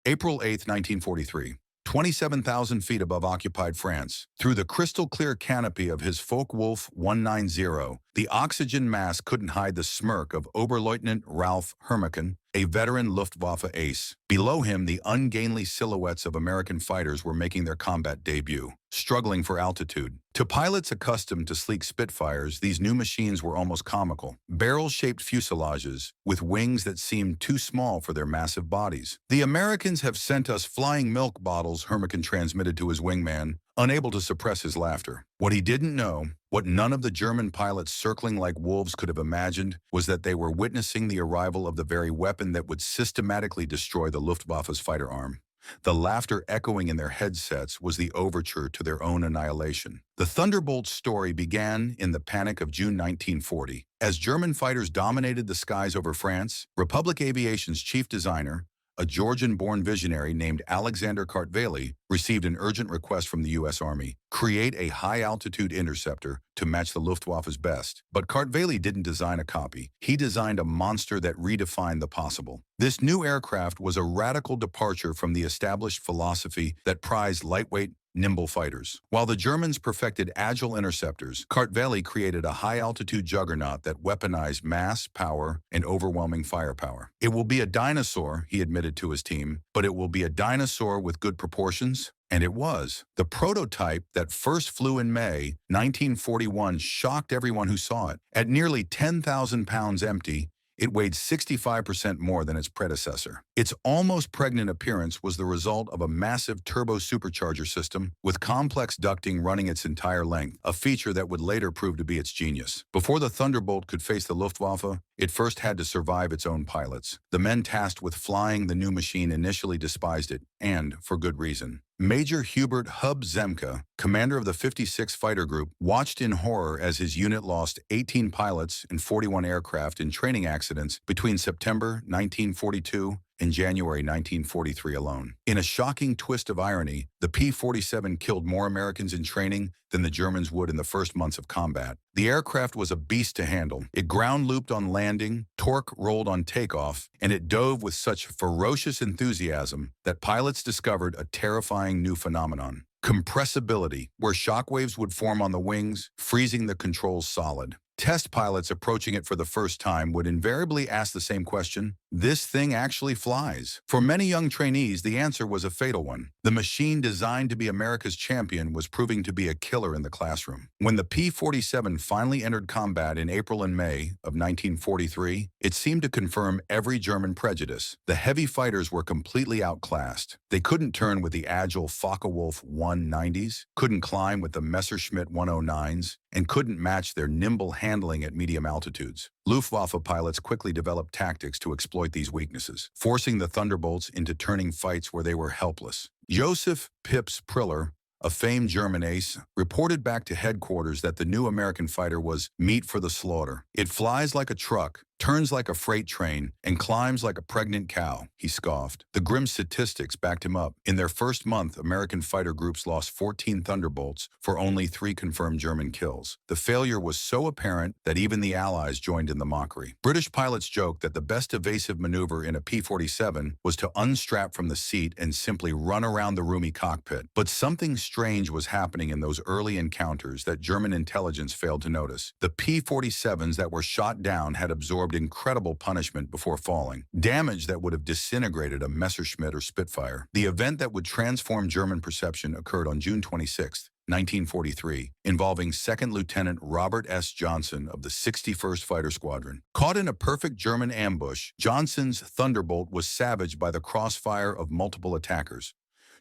April 8, 1943. 27,000 feet above occupied France. Through the crystal-clear canopy of his Focke-Wulf 190, the oxygen mask couldn't hide the smirk of Oberleutnant Ralph Hermeken, a veteran Luftwaffe ace. Below him, the ungainly silhouettes of American fighters were making their combat debut, struggling for altitude. To pilots accustomed to sleek Spitfires, these new machines were almost comical. Barrel-shaped fuselages, with wings that seemed too small for their massive bodies. "The Americans have sent us flying milk bottles," Hermeken transmitted to his wingman, unable to suppress his laughter. What he didn't know, what none of the German pilots circling like wolves could have imagined, was that they were witnessing the arrival of the very weapon that would systematically destroy the Luftwaffe's fighter arm. The laughter echoing in their headsets was the overture to their own annihilation. The Thunderbolt's story began in the panic of June 1940. As German fighters dominated the skies over France, Republic Aviation's chief designer, a Georgian-born visionary named Alexander Kartveli, received an urgent request from the U.S. Army: create a high-altitude interceptor to match the Luftwaffe's best. But Kartveli didn't design a copy. He designed a monster that redefined the possible. This new aircraft was a radical departure from the established philosophy that prized lightweight, nimble fighters. While the Germans perfected agile interceptors, Kartveli created a high-altitude juggernaut that weaponized mass, power, and overwhelming firepower. "It will be a dinosaur," he admitted to his team, "but it will be a dinosaur with good proportions." And it was. The prototype that first flew in May 1941 shocked everyone who saw it. At nearly 10,000 pounds empty, it weighed 65% more than its predecessor. Its almost pregnant appearance was the result of a massive turbo supercharger system with complex ducting running its entire length, a feature that would later prove to be its genius. Before the Thunderbolt could face the Luftwaffe, it first had to survive its own pilots. The men tasked with flying the new machine initially despised it, and for good reason. Major Hubert "Hub" Zemke, commander of the 56th Fighter Group, watched in horror as his unit lost 18 pilots and 41 aircraft in training accidents between September 1942 and January 1943 alone. In a shocking twist of irony, the P-47 killed more Americans in training than the Germans would in the first months of combat. The aircraft was a beast to handle. It ground-looped on landing, torque-rolled on takeoff, and it dove with such ferocious enthusiasm that pilots discovered a terrifying new phenomenon: compressibility, where shockwaves would form on the wings, freezing the controls solid. Test pilots approaching it for the first time would invariably ask the same question: this thing actually flies? For many young trainees, the answer was a fatal one. The machine designed to be America's champion was proving to be a killer in the classroom. When the P-47 finally entered combat in April and May of 1943, it seemed to confirm every German prejudice. The heavy fighters were completely outclassed. They couldn't turn with the agile Focke-Wulf 190s, couldn't climb with the Messerschmitt 109s, and couldn't match their nimble handling at medium altitudes. Luftwaffe pilots quickly developed tactics to exploit these weaknesses, forcing the Thunderbolts into turning fights where they were helpless. Joseph "Pips" Priller, a famed German ace, reported back to headquarters that the new American fighter was meat for the slaughter. "It flies like a truck, turns like a freight train, and climbs like a pregnant cow," he scoffed. The grim statistics backed him up. In their first month, American fighter groups lost 14 Thunderbolts for only 3 confirmed German kills. The failure was so apparent that even the Allies joined in the mockery. British pilots joked that the best evasive maneuver in a P-47 was to unstrap from the seat and simply run around the roomy cockpit. But something strange was happening in those early encounters that German intelligence failed to notice. The P-47s that were shot down had absorbed incredible punishment before falling, damage that would have disintegrated a Messerschmitt or Spitfire. The event that would transform German perception occurred on June 26, 1943, involving 2nd Lieutenant Robert S. Johnson of the 61st Fighter Squadron. Caught in a perfect German ambush, Johnson's Thunderbolt was savaged by the crossfire of multiple attackers.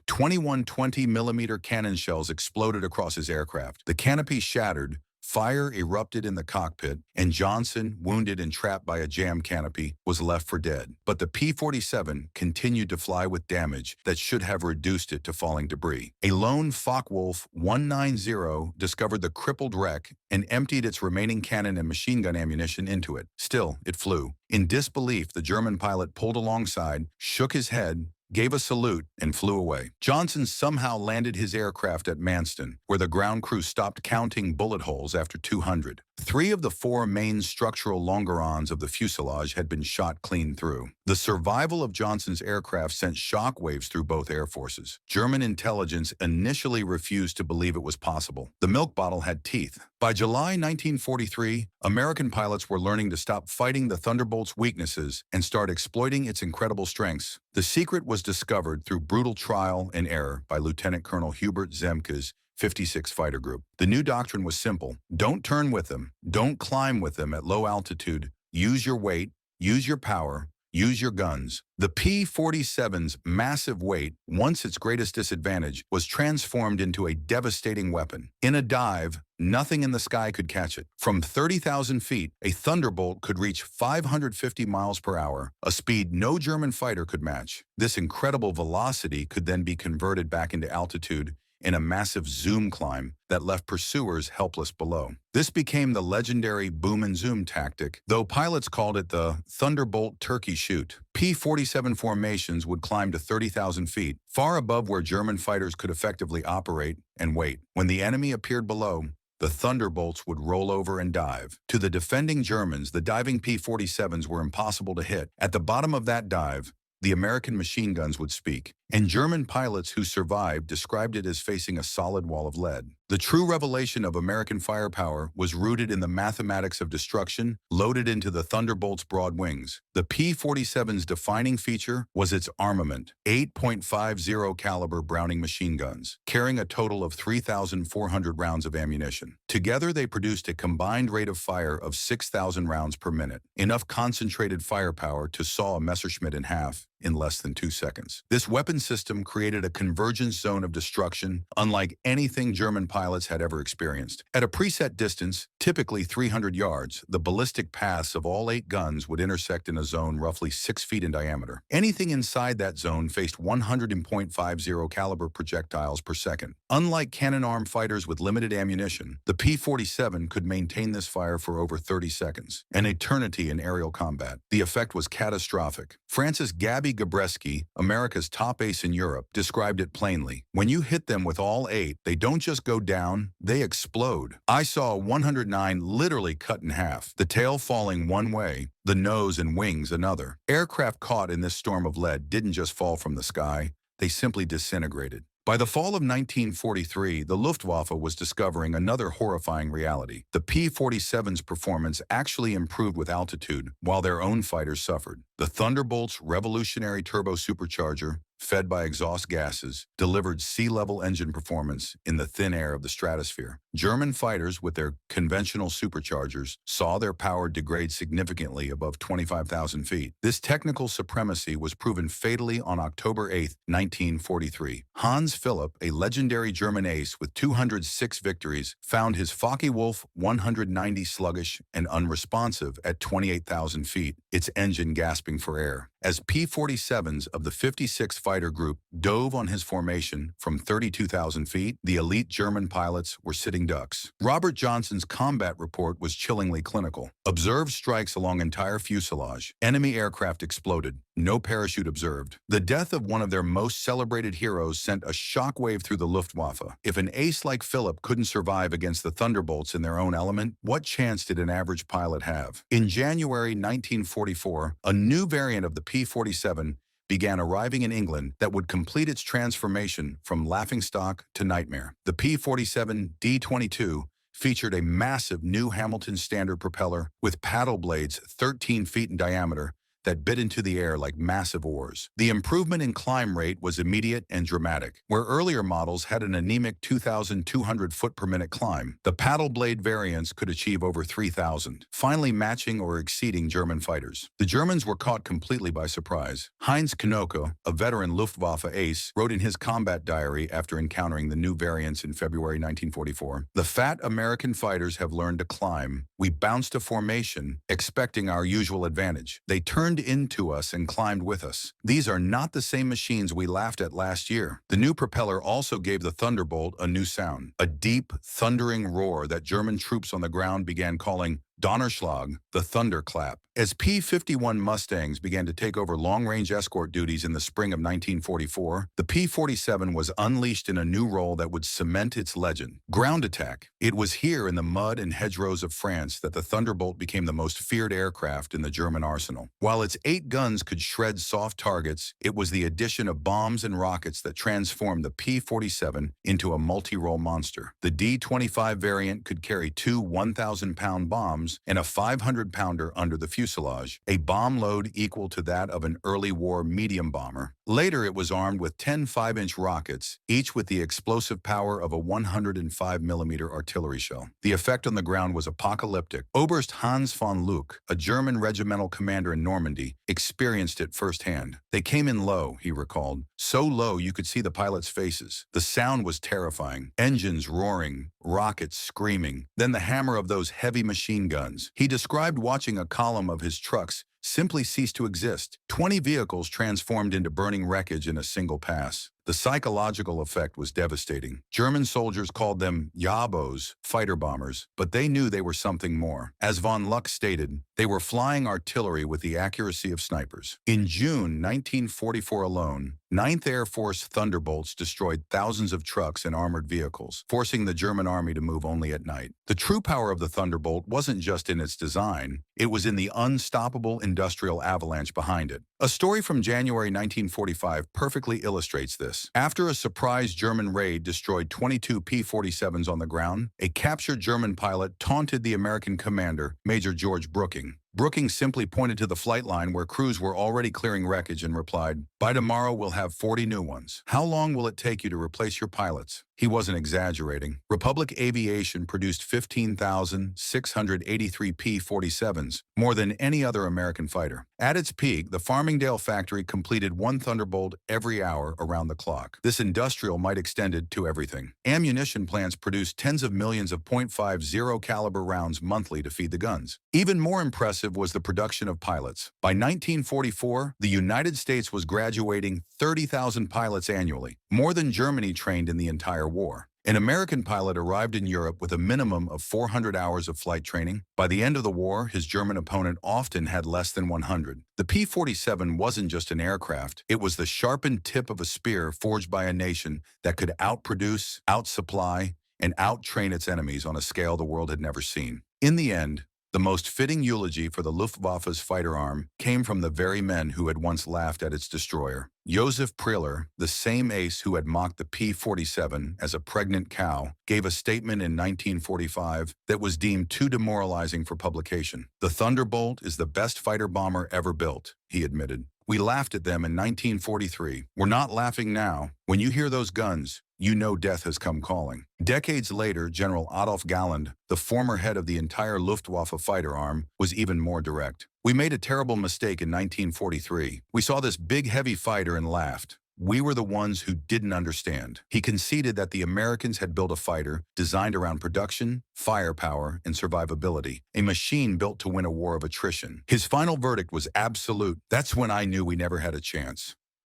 21 20mm cannon shells exploded across his aircraft. The canopy shattered, fire erupted in the cockpit, and Johnson, wounded and trapped by a jammed canopy, was left for dead. But the P-47 continued to fly with damage that should have reduced it to falling debris. A lone Focke-Wulf 190 discovered the crippled wreck and emptied its remaining cannon and machine gun ammunition into it. Still, it flew. In disbelief, the German pilot pulled alongside, shook his head, gave a salute, and flew away. Johnson somehow landed his aircraft at Manston, where the ground crew stopped counting bullet holes after 200. 3 of the 4 main structural longerons of the fuselage had been shot clean through. The survival of Johnson's aircraft sent shockwaves through both air forces. German intelligence initially refused to believe it was possible. The milk bottle had teeth. By July 1943, American pilots were learning to stop fighting the Thunderbolt's weaknesses and start exploiting its incredible strengths. The secret was discovered through brutal trial and error by Lieutenant Colonel Hubert Zemke's 56 Fighter Group. The new doctrine was simple. Don't turn with them. Don't climb with them at low altitude. Use your weight. Use your power. Use your guns. The P-47's massive weight, once its greatest disadvantage, was transformed into a devastating weapon. In a dive, nothing in the sky could catch it. From 30,000 feet, a Thunderbolt could reach 550 miles per hour, a speed no German fighter could match. This incredible velocity could then be converted back into altitude in a massive zoom climb that left pursuers helpless below. This became the legendary boom and zoom tactic, though pilots called it the Thunderbolt turkey shoot. P-47 formations would climb to 30,000 feet, far above where German fighters could effectively operate and wait. When the enemy appeared below, the Thunderbolts would roll over and dive. To the defending Germans, the diving P-47s were impossible to hit. At the bottom of that dive, the American machine guns would speak, and German pilots who survived described it as facing a solid wall of lead. The true revelation of American firepower was rooted in the mathematics of destruction loaded into the Thunderbolt's broad wings. The P-47's defining feature was its armament, 8.50 caliber Browning machine guns, carrying a total of 3,400 rounds of ammunition. Together, they produced a combined rate of fire of 6,000 rounds per minute, enough concentrated firepower to saw a Messerschmitt in half in less than 2 seconds. This weapon system created a convergence zone of destruction unlike anything German pilots had ever experienced. At a preset distance, typically 300 yards, the ballistic paths of all 8 guns would intersect in a zone roughly 6 feet in diameter. Anything inside that zone faced 100.50 caliber projectiles per second. Unlike cannon-armed fighters with limited ammunition, the P-47 could maintain this fire for over 30 seconds, an eternity in aerial combat. The effect was catastrophic. Francis Gabby Gabreski, America's top ace in Europe, described it plainly. When you hit them with all 8, they don't just go down, they explode. I saw 109 literally cut in half, the tail falling one way, the nose and wings another. Aircraft caught in this storm of lead didn't just fall from the sky, they simply disintegrated. By the fall of 1943, the Luftwaffe was discovering another horrifying reality. The P-47's performance actually improved with altitude, while their own fighters suffered. The Thunderbolt's revolutionary turbo supercharger, fed by exhaust gases, delivered sea-level engine performance in the thin air of the stratosphere. German fighters, with their conventional superchargers, saw their power degrade significantly above 25,000 feet. This technical supremacy was proven fatally on October 8, 1943. Hans Philipp, a legendary German ace with 206 victories, found his Focke-Wulf 190 sluggish and unresponsive at 28,000 feet, its engine gasping for air. As P-47s of the 56 Fighter Group dove on his formation from 32,000 feet, the elite German pilots were sitting ducks. Robert Johnson's combat report was chillingly clinical. Observed strikes along entire fuselage. Enemy aircraft exploded. No parachute observed. The death of one of their most celebrated heroes sent a shockwave through the Luftwaffe. If an ace like Philipp couldn't survive against the Thunderbolts in their own element, what chance did an average pilot have? In January 1944, a new variant of the P-47 began arriving in England that would complete its transformation from laughingstock to nightmare. The P-47 D-22 featured a massive new Hamilton Standard propeller with paddle blades 13 feet in diameter that bit into the air like massive oars. The improvement in climb rate was immediate and dramatic. Where earlier models had an anemic 2,200 foot per minute climb, the paddle blade variants could achieve over 3,000, finally matching or exceeding German fighters. The Germans were caught completely by surprise. Heinz Knoke, a veteran Luftwaffe ace, wrote in his combat diary after encountering the new variants in February 1944, "The fat American fighters have learned to climb. We bounced a formation, expecting our usual advantage. They turned into us and climbed with us. These are not the same machines we laughed at last year." The new propeller also gave the Thunderbolt a new sound, a deep, thundering roar that German troops on the ground began calling Donnerschlag, the thunderclap. As P-51 Mustangs began to take over long-range escort duties in the spring of 1944, the P-47 was unleashed in a new role that would cement its legend. Ground attack. It was here in the mud and hedgerows of France that the Thunderbolt became the most feared aircraft in the German arsenal. While its 8 guns could shred soft targets, it was the addition of bombs and rockets that transformed the P-47 into a multi-role monster. The D-25 variant could carry 2 1,000-pound bombs and a 500-pounder under the fuselage, a bomb load equal to that of an early war medium bomber. Later, it was armed with 10 5-inch rockets, each with the explosive power of a 105mm artillery shell. The effect on the ground was apocalyptic. Oberst Hans von Luch, a German regimental commander in Normandy, experienced it firsthand. They came in low, he recalled, so low you could see the pilots' faces. The sound was terrifying. Engines roaring, rockets screaming, then the hammer of those heavy machine guns. He described watching a column of his trucks simply cease to exist. 20 vehicles transformed into burning wreckage in a single pass. The psychological effect was devastating. German soldiers called them Jabos, fighter bombers, but they knew they were something more. As von Luch stated, they were flying artillery with the accuracy of snipers. In June 1944 alone, 9th Air Force Thunderbolts destroyed thousands of trucks and armored vehicles, forcing the German army to move only at night. The true power of the Thunderbolt wasn't just in its design, it was in the unstoppable industrial avalanche behind it. A story from January 1945 perfectly illustrates this. After a surprise German raid destroyed 22 P-47s on the ground, a captured German pilot taunted the American commander, Major George Brooking. Brooking simply pointed to the flight line where crews were already clearing wreckage and replied, "By tomorrow we'll have 40 new ones. How long will it take you to replace your pilots?" He wasn't exaggerating. Republic Aviation produced 15,683 P-47s, more than any other American fighter. At its peak, the Farmingdale factory completed 1 Thunderbolt every hour around the clock. This industrial might extended to everything. Ammunition plants produced tens of millions of .50 caliber rounds monthly to feed the guns. Even more impressive was the production of pilots. By 1944, the United States was graduating 30,000 pilots annually, more than Germany trained in the entire war. An American pilot arrived in Europe with a minimum of 400 hours of flight training. By the end of the war, his German opponent often had less than 100. The P-47 wasn't just an aircraft. It was the sharpened tip of a spear forged by a nation that could outproduce, outsupply, and outtrain its enemies on a scale the world had never seen. In the end, the most fitting eulogy for the Luftwaffe's fighter arm came from the very men who had once laughed at its destroyer. Josef Priller, the same ace who had mocked the P-47 as a pregnant cow, gave a statement in 1945 that was deemed too demoralizing for publication. "The Thunderbolt is the best fighter bomber ever built," he admitted. "We laughed at them in 1943. We're not laughing now. When you hear those guns, you know death has come calling." Decades later, General Adolf Galland, the former head of the entire Luftwaffe fighter arm, was even more direct. "We made a terrible mistake in 1943. We saw this big, heavy fighter and laughed. We were the ones who didn't understand." He conceded that the Americans had built a fighter designed around production, firepower, and survivability, a machine built to win a war of attrition. His final verdict was absolute. "That's when I knew we never had a chance."